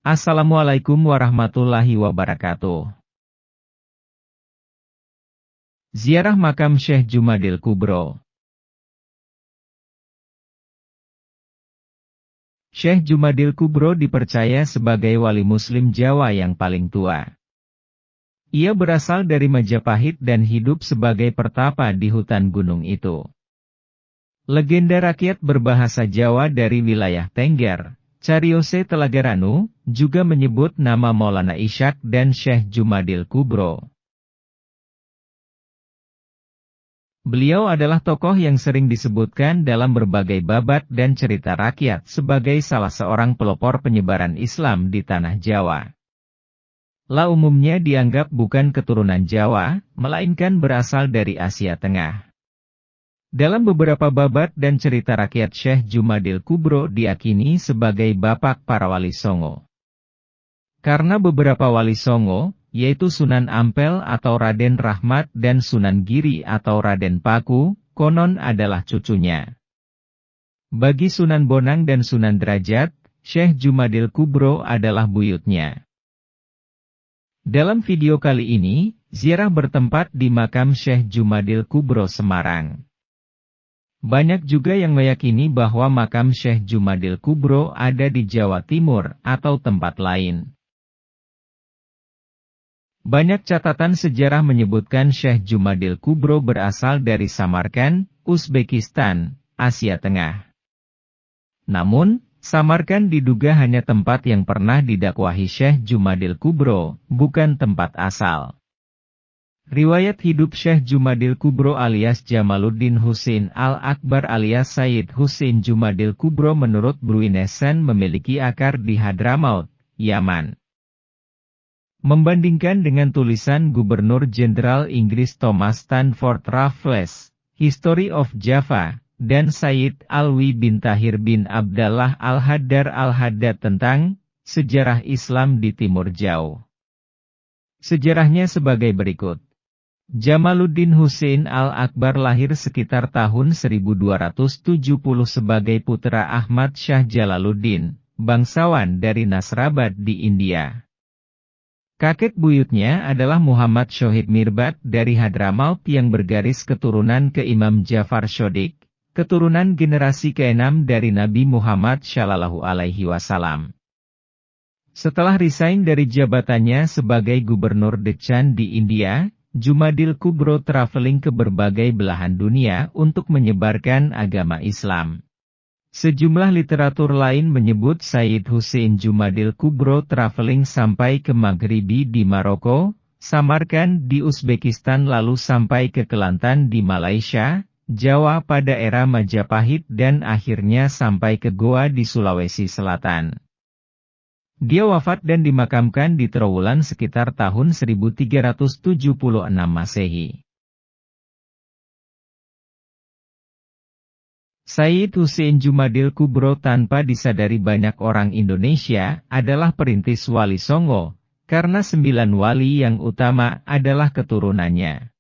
Assalamualaikum warahmatullahi wabarakatuh. Ziarah makam Syekh Jumadil Kubro. Syekh Jumadil Kubro dipercaya sebagai wali muslim Jawa yang paling tua. Ia berasal dari Majapahit dan hidup sebagai pertapa di hutan gunung itu. Legenda rakyat berbahasa Jawa dari wilayah Tengger, Cariose Telagaranu, juga menyebut nama Maulana Ishaq dan Syekh Jumadil Kubro. Beliau adalah tokoh yang sering disebutkan dalam berbagai babat dan cerita rakyat sebagai salah seorang pelopor penyebaran Islam di tanah Jawa. Umumnya dianggap bukan keturunan Jawa, melainkan berasal dari Asia Tengah. Dalam beberapa babat dan cerita rakyat, Syekh Jumadil Kubro diakini sebagai bapak para wali Songo. Karena beberapa wali Songo, yaitu Sunan Ampel atau Raden Rahmat dan Sunan Giri atau Raden Paku, konon adalah cucunya. Bagi Sunan Bonang dan Sunan Derajat, Syekh Jumadil Kubro adalah buyutnya. Dalam video kali ini, ziarah bertempat di makam Syekh Jumadil Kubro Semarang. Banyak juga yang meyakini bahwa makam Syekh Jumadil Kubro ada di Jawa Timur atau tempat lain. Banyak catatan sejarah menyebutkan Syekh Jumadil Kubro berasal dari Samarkand, Uzbekistan, Asia Tengah. Namun, Samarkand diduga hanya tempat yang pernah didakwahi Syekh Jumadil Kubro, bukan tempat asal. Riwayat hidup Syekh Jumadil Kubro alias Jamaluddin Husain Al-Akbar alias Sayyid Husain Jumadil Kubro menurut Bruinessen memiliki akar di Hadramaut, Yaman. Membandingkan dengan tulisan Gubernur Jenderal Inggris Thomas Stanford Raffles, History of Java, dan Sayyid Alwi bin Tahir bin Abdallah Al-Haddad Al-Haddad tentang sejarah Islam di Timur Jauh. Sejarahnya sebagai berikut. Jamaluddin Husain Al-Akbar lahir sekitar tahun 1270 sebagai putra Ahmad Shah Jalaluddin, bangsawan dari Nasrabad di India. Kakek buyutnya adalah Muhammad Shohid Mirbad dari Hadramaut yang bergaris keturunan ke Imam Jafar Shodiq, keturunan generasi ke-6 dari Nabi Muhammad Shallallahu Alaihi Wasallam. Setelah resign dari jabatannya sebagai gubernur Deccan di India, Jumadil Kubro traveling ke berbagai belahan dunia untuk menyebarkan agama Islam. Sejumlah literatur lain menyebut Sayyid Husain Jumadil Kubro traveling sampai ke Maghribi di Maroko, Samarkand di Uzbekistan lalu sampai ke Kelantan di Malaysia, Jawa pada era Majapahit dan akhirnya sampai ke Goa di Sulawesi Selatan. Dia wafat dan dimakamkan di Trowulan sekitar tahun 1376 Masehi. Sayyid Husain Jumadil Kubro tanpa disadari banyak orang Indonesia adalah perintis wali Songo, karena 9 wali yang utama adalah keturunannya.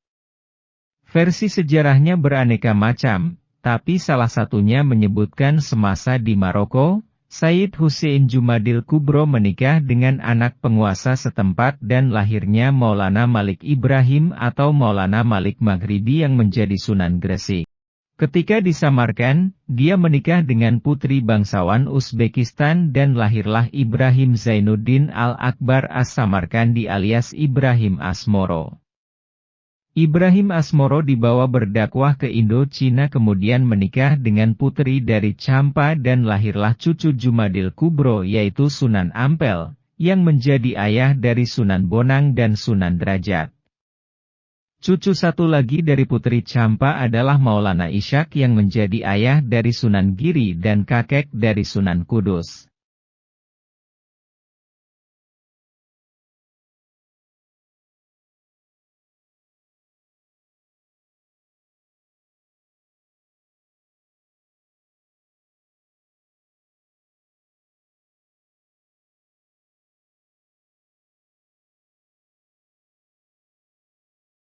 Versi sejarahnya beraneka macam, tapi salah satunya menyebutkan semasa di Maroko, Sayyid Husain Jumadil Kubro menikah dengan anak penguasa setempat dan lahirnya Maulana Malik Ibrahim atau Maulana Malik Maghribi yang menjadi Sunan Gresik. Ketika di Samarkand, dia menikah dengan putri bangsawan Uzbekistan dan lahirlah Ibrahim Zainuddin Al-Akbar As-Samarkandi alias Ibrahim Asmoro. Ibrahim Asmoro dibawa berdakwah ke Indo-Cina kemudian menikah dengan putri dari Champa dan lahirlah cucu Jumadil Kubro yaitu Sunan Ampel, yang menjadi ayah dari Sunan Bonang dan Sunan Derajat. Cucu satu lagi dari putri Champa adalah Maulana Ishaq yang menjadi ayah dari Sunan Giri dan kakek dari Sunan Kudus.